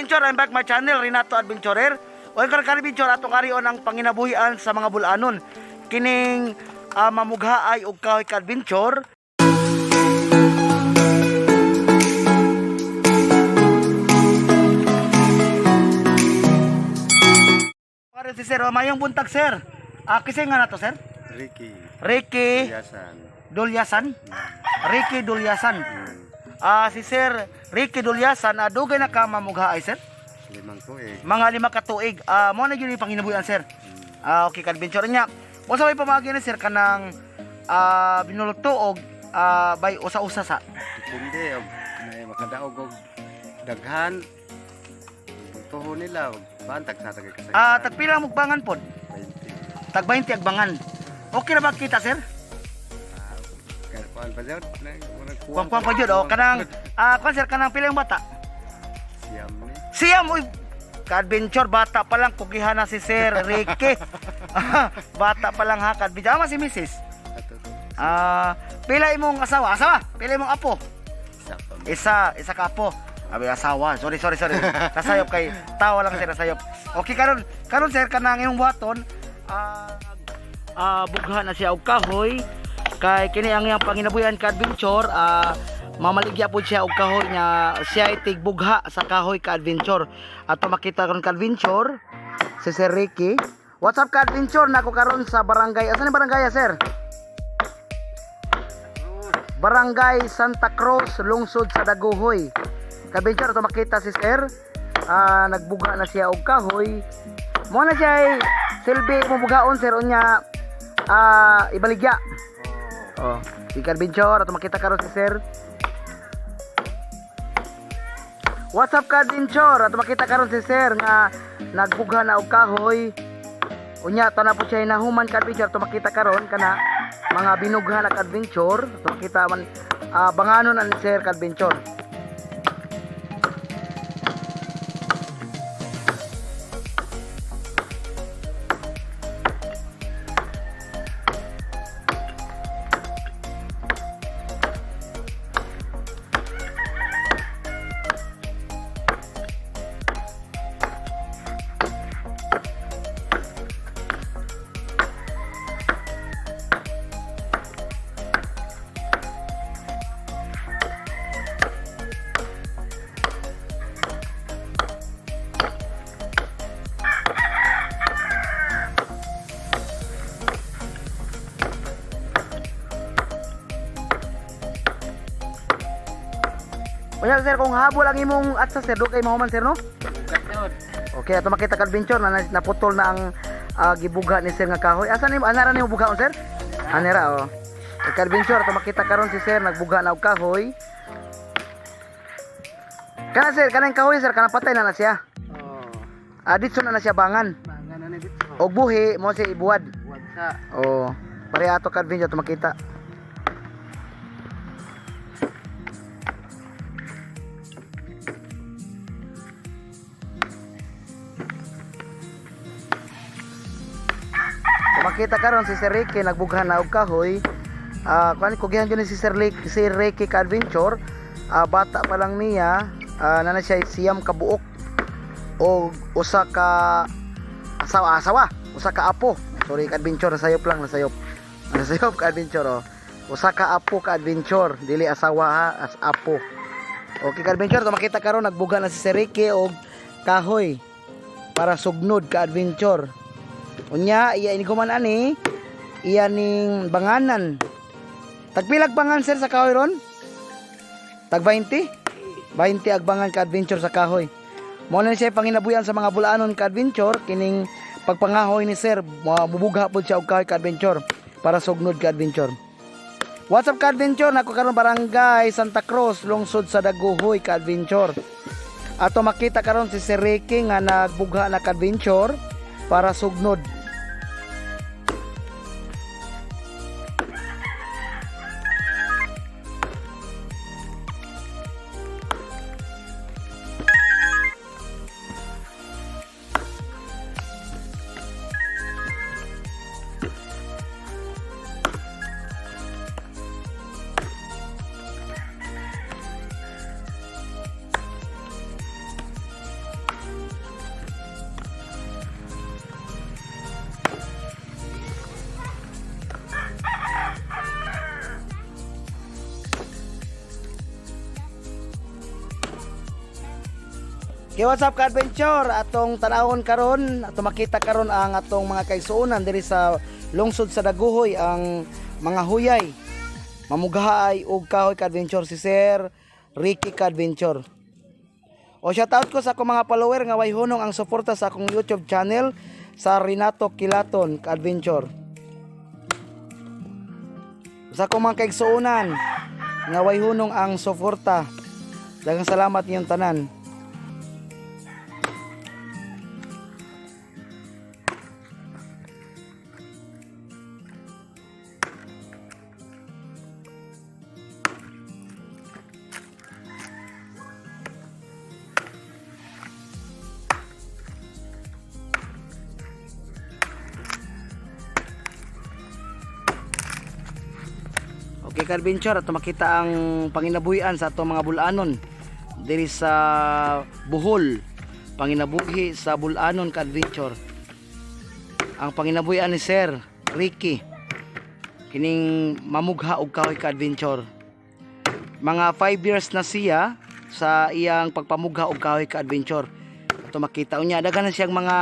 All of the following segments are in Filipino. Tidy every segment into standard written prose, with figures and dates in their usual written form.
ka-adventure, I'm back my channel, Renato Adventurer. O yung ka-adventure, atong arion ang panginabuhian sa mga bulanon. Kining mamughaay o kahoy ka-adventure. Karon si sir, mayong buntag sir. Kisay nga na to sir? Ricky Dulyasan. Ricky Dulyasan. Si Sir Ricky Dulyasan, dugay na ka mamughaay sir? 5 tuig. Mga 5 ka tuig. Mo na yun yung panginabuhian sir. Okay, ka-adventure niya. O sa may pamagi na sir kanang binuluto o bay usa-usa sa? Depende og makadaog og daghan. Tuho nila og bantag sa tagay kasay. Tagpila mugbangan pod? 20. Tag 20 agbangan. Okay na ba kita sir? Kuan pa jud. Kuang pa jud o kanang kuan sir kanang pila yung bata? Siyam ni. Siyam uy. Ka-adventure bata pa lang kugihan na si Sir Ricky. Bata pa lang ha ka-adventure. Si Mrs. Pila imong asawa? Pila imong apo? Isa ka apo. Abi asawa. Sorry. Nasayop kay tawa lang sir nasayop. Okay karon sir kanang imong buhaton bugha na siya og kahoy kay kini ang iyang panginabuhian ka-adventure. Mamaligya po siya og kahoy nga siya ay tigbugha sa kahoy ka-adventure. Ato makita karon ka-adventure si Sir Ricky. What's up ka-adventure? Nako karon sa barangay. Asa ni barangay sir? Barangay Santa Cruz, lungsod sa Daguhoy. Ka-adventure ato makita si Sir nagbugha na siya og kahoy. Mo na siya ay silbi mo bugaon sir unya ibaligya. Si ka-adventure ato makita karon si Sir. What's up ka-adventure? Ato makita karon si Sir nga nagbugha na og kahoy. Unya ta na po siya nahuman ka-adventure ato makita karon kana mga binugha na ka-adventure. Ato makita man banganon ang Sir ka-adventure. Unya sir kung habol ang imong atsa sir do kay mahuman sir no? Okay, ato makita ka-adventure na naputol na ang gibugha ni sir nga kahoy. Asa ni anara nimo bughaon sir? Anara ka-adventure ato makita karon si sir nagbugha na og kahoy. Kana sir kanang kahoy sir kana patay na siya. Ditso na siya bangan. Bangan na dito. Og buhi mo si ibuwad. Buwad sa. Pare ato ka-adventure ato makita. Makita karon si Sir Ricky nagbugha na og kahoy. Kuan kugihan gyud ni si Sir Ricky ka-adventure. Bata pa lang niya, na siya siyam ka buok o usa ka asawa, usa ka apo. Sorry ka-adventure, nasayop ka-adventure. Usa ka apo ka-adventure, dili asawa ha, as apo. Okay ka-adventure, makita karon nagbugha na si Sir Ricky og kahoy para sugnod ka-adventure. Unya iya ini kuman ani iya ning banganan. Tagpilag bangan sir sa kahoy ron? Tag 20? 20 agbangan ka-adventure sa kahoy. Mo na siya panginabuhian sa mga bulanon ka-adventure kining pagpangahoy ni sir mubugha pod siya og kahoy ka-adventure para sugnod ka-adventure. What's up ka-adventure? Nako karon barangay Santa Cruz, lungsod sa Daguhoy ka-adventure. Ato makita karon si Sir Ricky nga nagbugha na ka-adventure para sugnod. Okay, what's up ka-adventure? Atong tanawon karon, atong makita karon ang atong mga kaigsuonan diri sa lungsod sa Daguhoy, ang mga huyay. Mamughaay og kahoy ka-adventure si Sir Ricky ka-adventure. O shoutout ko sa akong mga follower nga way hunong ang suporta sa akong YouTube channel sa Renato Kilaton ka-adventure. Sa akong mga kaigsuonan nga way hunong ang suporta. Daghang salamat niyong tanan. Okay ka-adventure, ato makita ang panginabuhian sa ato mga bulanon diri sa Bohol. Panginabuhi sa bulanon ka-adventure. Ang panginabuhian ni Sir Ricky kining mamugha og kahoy ka-adventure. Mga 5 years na siya sa iyang pagpamugha og kahoy ka-adventure. Ato makita unya daghan na siyang mga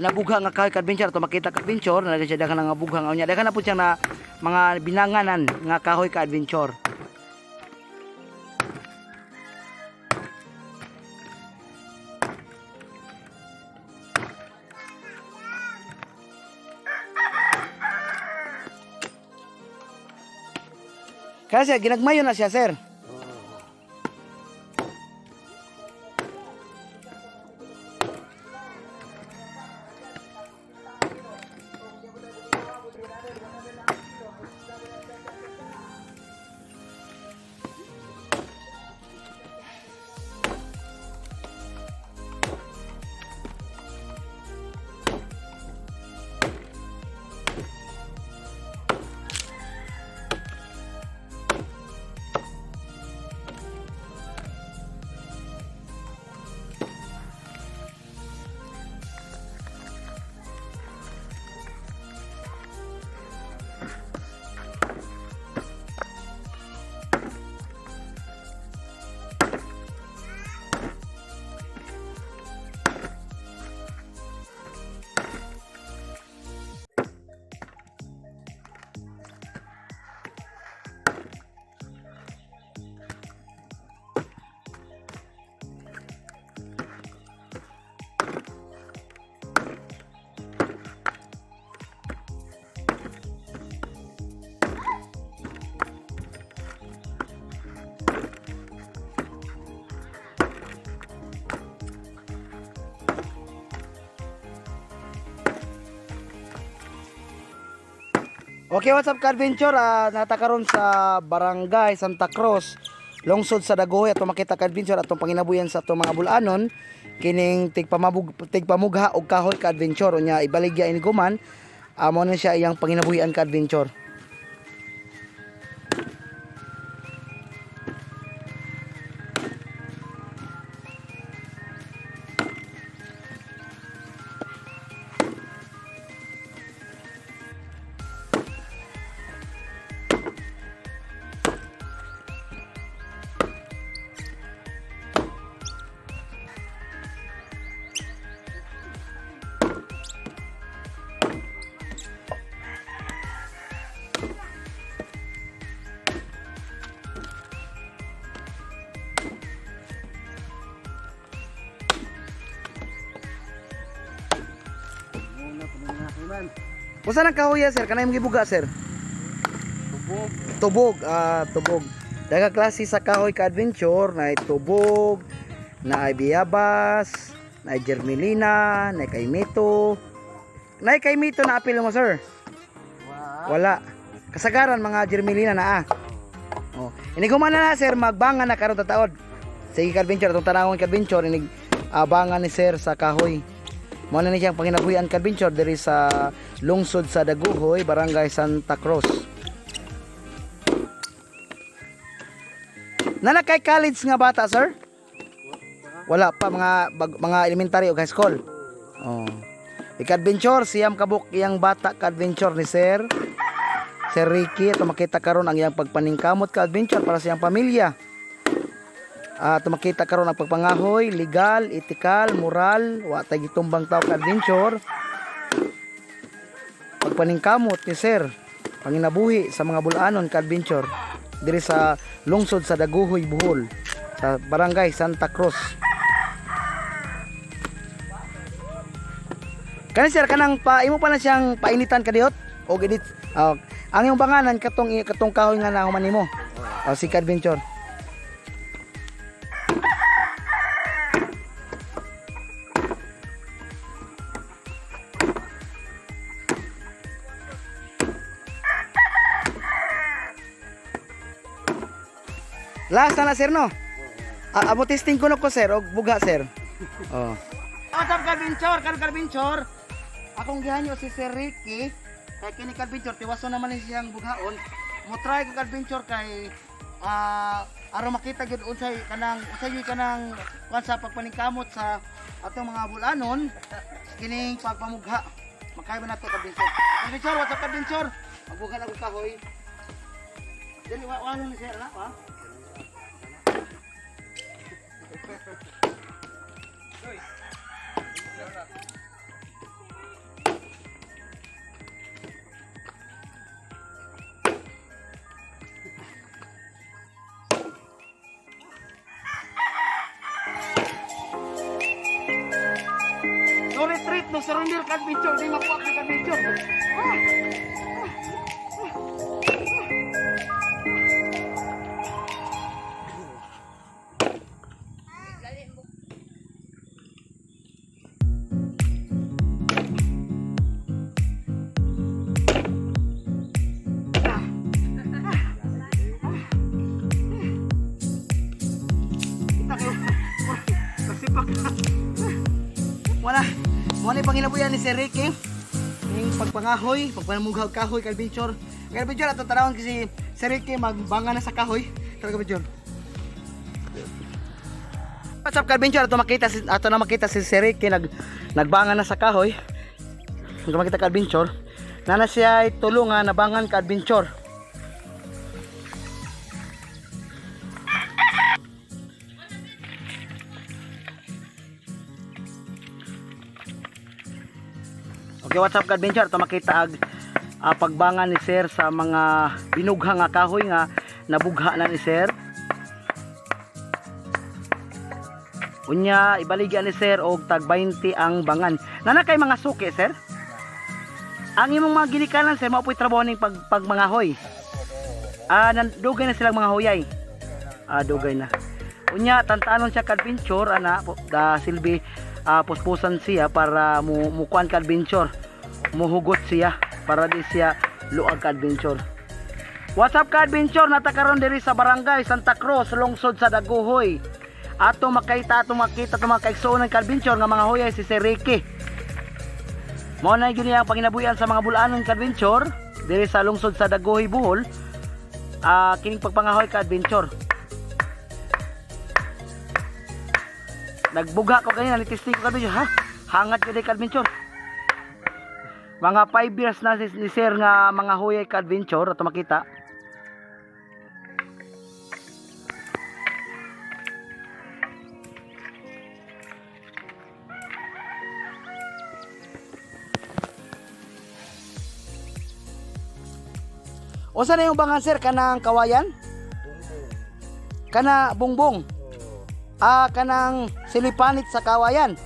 nabugha nga kahoy ka-adventure. Ato makita ka-adventure na siya daghan nga bugha nga unya. Daghan na pud siya na mga binanganan nga kahoy ka-adventure. Kasi ginagmayo na siya, sir. Okay, what's up ka-adventure? Natakaroon sa Barangay Santa Cruz, lungsod sa Daguhoy. Ato makita ka-adventure atong panginabuyan sa atong mga bulanon kining tigpamugha og kahoy ka-adventure. Unya ibaligya ini guman amo na siya iyang panginabuhian ka-adventure. Usa nang kahoy sir, kanay mong gibuga sir? Tubog. Tubog. Daghang klase sa kahoy ka-adventure, na tubog, na biyabas, na germelina, na kaimito. Na kaimito na apil mo sir? Wala. Kasagaran mga germelina na Oh. Ini gumana na sir, magbangan na karon tataod. Sige ka-adventure, itong tanawon ka-adventure, inig abangan ni sir sa kahoy. Mao na ni siyang panginabuhian ka-adventure diri sa lungsod sa Daguhoy, Barangay Santa Cruz. Nana kay college nga bata, sir? Wala pa, mga elementary o high school. Oh. Ika-adventure siyam kabuk iyang bata ka-adventure ni Sir Ricky. Ito makita karon ang iyang pagpaningkamot ka-adventure para sa iyang pamilya. Tumakita karon ang pagpangahoy, legal, ethical, moral, wa tay gitumbang tao ka adventure. Pagpaningkamot ni sir, panginabuhi sa mga bulanon ka adventure diri sa lungsod sa Daguhoy, Bohol, sa Barangay Santa Cruz. Kani sir kanang imo pa na siyang painitan kadiyot o edit. Ang imong banganan katong kahoy nga nahuman nimo. Si adventure. Last na sir no. Amo testing ko sir og buga sir. Oh. What's up Carvinchor? Akong gihanyo si Sir Ricky. Kay kini Carvinchor tiwaso naman ni siyang bughaon. Mo try ko Carvinchor kay aron makita gyud unsay kanang kuan sa pagpaningkamot sa atong mga bulanon kining pagpamugha. Makay ba nato Carvinchor? Carvinchor, what's up Carvinchor? Magbuga na ko kahoy. Dili wala ni sir na ha. No retreat, no surrender ka adventure, di mapuak ka adventure. Wala. Mo ni panginabuyan ni Sir Ricky. Ning pagpangahoy, pagpanamughaw kahoy Carvinchor. Carvinchor ato tarawon kasi Sir Ricky magbanga na sa kahoy. Tara Carvinchor. What's up Carvinchor? Ato na makita si Sir Ricky nagbanga na sa kahoy. Ato makita Carvinchor. Nana siya ay tulungan nabangan Carvinchor. Okay, what's up Adventure? Ito makita pagbangan ni Sir sa mga binugha nga kahoy nga nabugha na ni Sir. Unya ibaligyan ni Sir og tag 20 ang bangan. Nana kay mga suki Sir? Ang imong mga ginikanan Sir mao po'y trabaho ning pagmangahoy. Dugay na silang mga huyay. Dugay na. Unya tantanon siya Adventure ana da silbi puspusan siya para mukuan ka adventure. Muhugot siya para di siya luag ka adventure. What's up ka adventure? Natakaron diri sa Barangay Santa Cruz, lungsod sa Daguhoy. Ato makita mga kaigsuonan ka adventure nga mga huyay si Sir Ricky. Mao na gyud ang panginabuhian sa mga bulanon ka adventure diri sa lungsod sa Daguhoy, Bohol. Kining pagpangahoy ka adventure. Nagbuga ko kanina, nitesting ko kadto ha. Hangat gyud ka adventure. Mga 5 years na ni Sir nga mga huyay ka adventure ato makita. O saan na yung bangan Sir? Kanang kawayan? Kana bungbong? Kanang silipanit sa kawayan?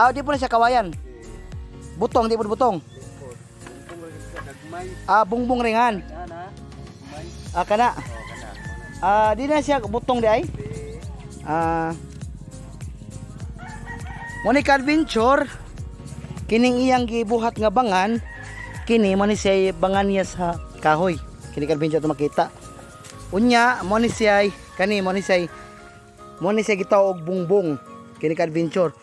Di po na siya kawayan. Butong, di po butong. Bungbong ringan. Kana. Di na siya butong di ay. Monica Adventure kining iyang gibuhat nga bangan kini mo ni siya bangan niya sa kahoy. Kini Adventure to makita. Unya mo ni siya mo ni siya gitaw og bungbong kini Adventure.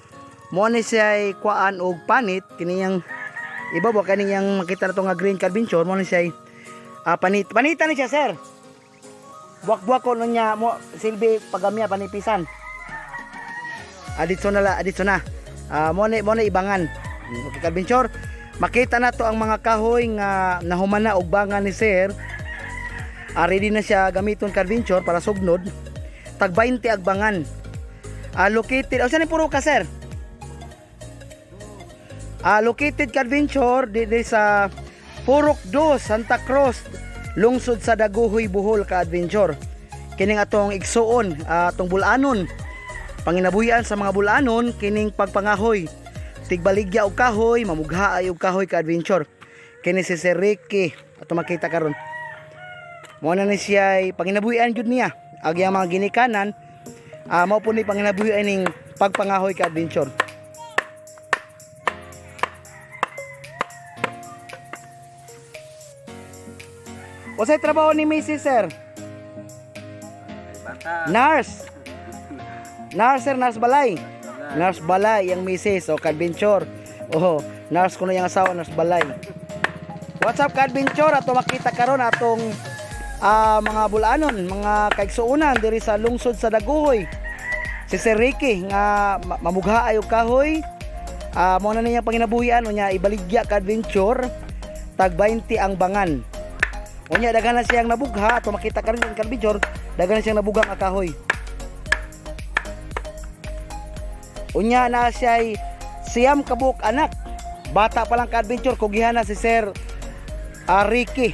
Mo ni siya kuan og panit kiniyang ibabaw kaniyang makita nato nga green Adventure mo ni siya panitan ni siya Sir. Buwak-buwak ko niya mo silbi pagamya panipisan. Adito na. Mo ni ibangan. Okay Adventure. Makita na to ang mga kahoy nga nahumana og bangan ni Sir. ready na siya gamiton ka adventure para sugnod. Tag 20 agbangan. Located, saan ni puro ka sir? Located ka adventure dito sa Purok 2, Santa Cruz, lungsod sa Daguhoy, Bohol ka adventure. Kining atong igsuon, atong bulanon. Panginabuhian sa mga bulanon kining pagpangahoy. Tigbaligya og kahoy, mamugha ay og kahoy ka adventure. Kini si Sir Ricky, ato makita karon. Mo na ni siya panginabuhian jud niya. Ag yang mga ginikanan, mao po ni panginabuhian ning pagpangahoy ka adventure. Wasay trabaho ni Mrs. Sir? Bata. Nurse. Nurse sir, nurse balay. Nurse balay yang Mrs. o ka-adventure. Oh, nurse ko na yung asawa, nurse balay. What's up ka-adventure? Ato makita karon atong mga bulanon, mga kaigsuunan diri sa lungsod sa Daguhoy. Si Sir Ricky nga mamugha ay og kahoy. Mo na niya panginabuhian unya ibaligya ka-adventure tag 20 ang bangan. Unya daghan na siyang nabugha, ato makita karon ang ka-adventure, daghan na siyang nabugang kahoy. Unya na siya'y siyam kabuk anak. Bata pa lang ka-adventure, kugihan na si Sir Ricky.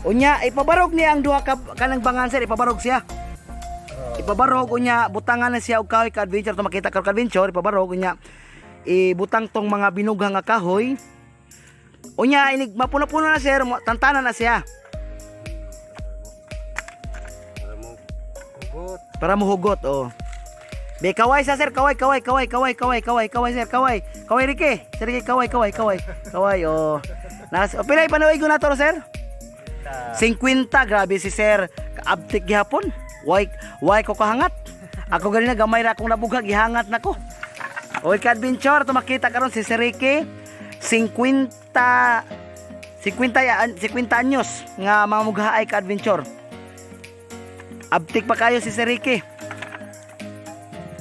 Unya, ipabarog niya ang duha kanang bangan sir, ipabarog siya. Ipabarog, unya, butangan na siya og kahoy ka-adventure. Ito makita ka ka-adventure, ipabarog, unya, ibutang tong mga binugang nga kahoy. Unya, inig, mapuna-puna na sir, tantanan na siya. Para muhugot, oh. Be kaway sa sir, kaway sir, kaway Ricky. Sir Ricky, kaway, oh. Pilay panaway ko na to sir? 50, grabe si sir. Kaabtik gihapon. Why ko kahangat? Ako ganina gamay ra akong nabughag gihangat nako. Oy ka-adventure, to makita karon si Sir Ricky 50 anyos nga mamugha ay ka-adventure. Abtik pa kayo si Sir Ricky.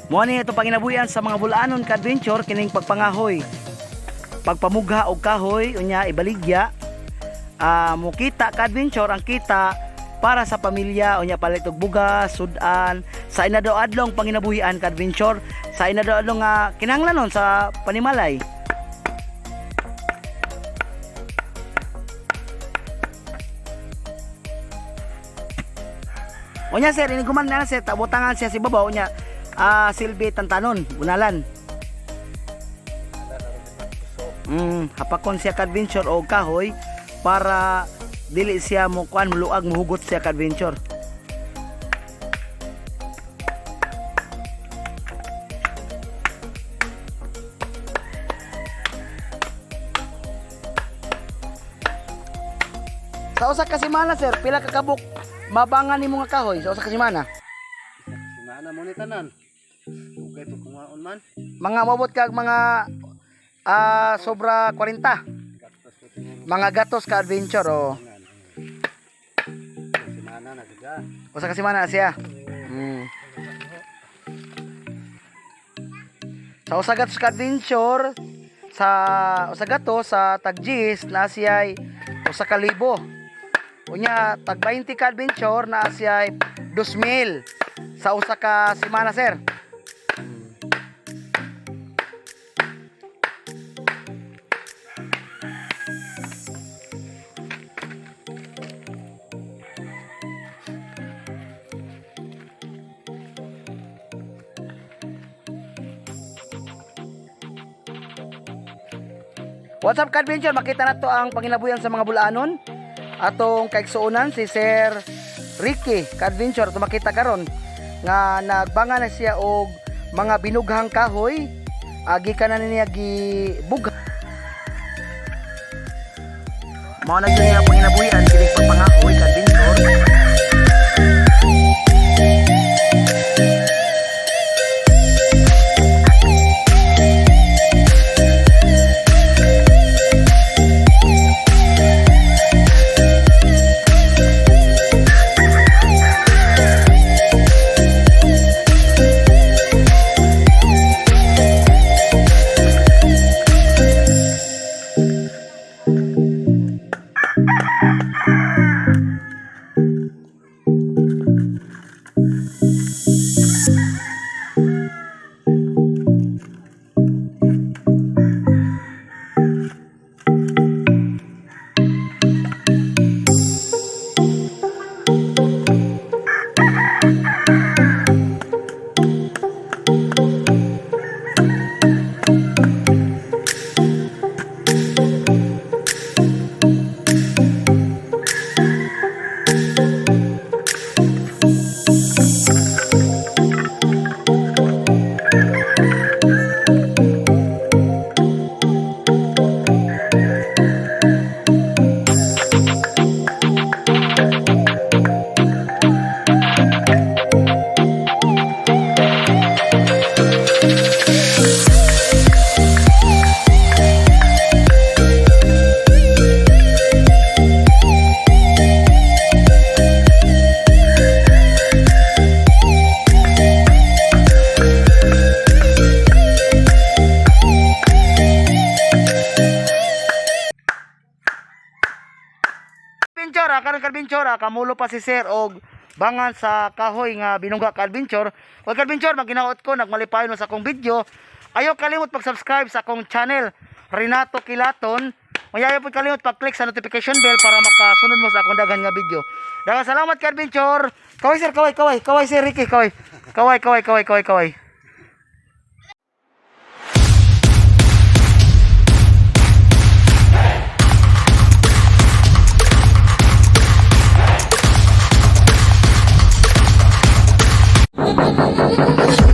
Mo ni ito panginabuhian sa mga bulanon ka-adventure kining pagpangahoy. Pagpamugha og kahoy unya ibaligya. Mo kita ka-adventure ang kita para sa pamilya unya palit og bugas, sudan, sa inadaw-adlong panginabuhian ka-adventure, sa inadaw-adlong kinahanglanon sa panimalay. Unya sir, iniguman na sir, tabutangan siya si babaw unya silbi tantanon, bunalan. Hapakon siya ka-adventure o kahoy para dili siya mo kuan muluag muhugot siya ka-adventure. Sa usa ka semana sir, pila ka kabuk mabangan nimo nga kahoy sa usa ka semana? Semana mo ni tanan. Ugay to kumaon man. Mga mabot kag mga sobra 40. Mga gatos ka adventure oh. Semana na gid. Usa ka semana siya. Sa usa gatos ka adventure sa usa gatos sa tagjis na siya usa ka libo. Unya tag 20 ka adventure na siya 2,000 sa usa ka semana sir. What's up ka-adventure? Makita na to ang panginabuyan sa mga bulanon. Atong kaigsuunan si Sir Ricky ka-adventure. Ito makita karon nga nagbangan na siya og mga binughang kahoy. Gikan na niya gibug. Mao na gyud niya panginabuyan kini pagpangahoy ka-adventure. ka-adventure, kamulo pa si sir og bangan sa kahoy nga binungga ka-adventure. O ka-adventure, maginaot ko, nagmalipayon mo sa akong video. Ayaw kalimot pag-subscribe sa akong channel, Renato Kilaton. Ayaw po kalimot pag-click sa notification bell para makasunod mo sa akong daghan nga video. Daghang salamat ka-adventure. Kaway sir, kaway sir Ricky, kaway. Kaway. Thank you.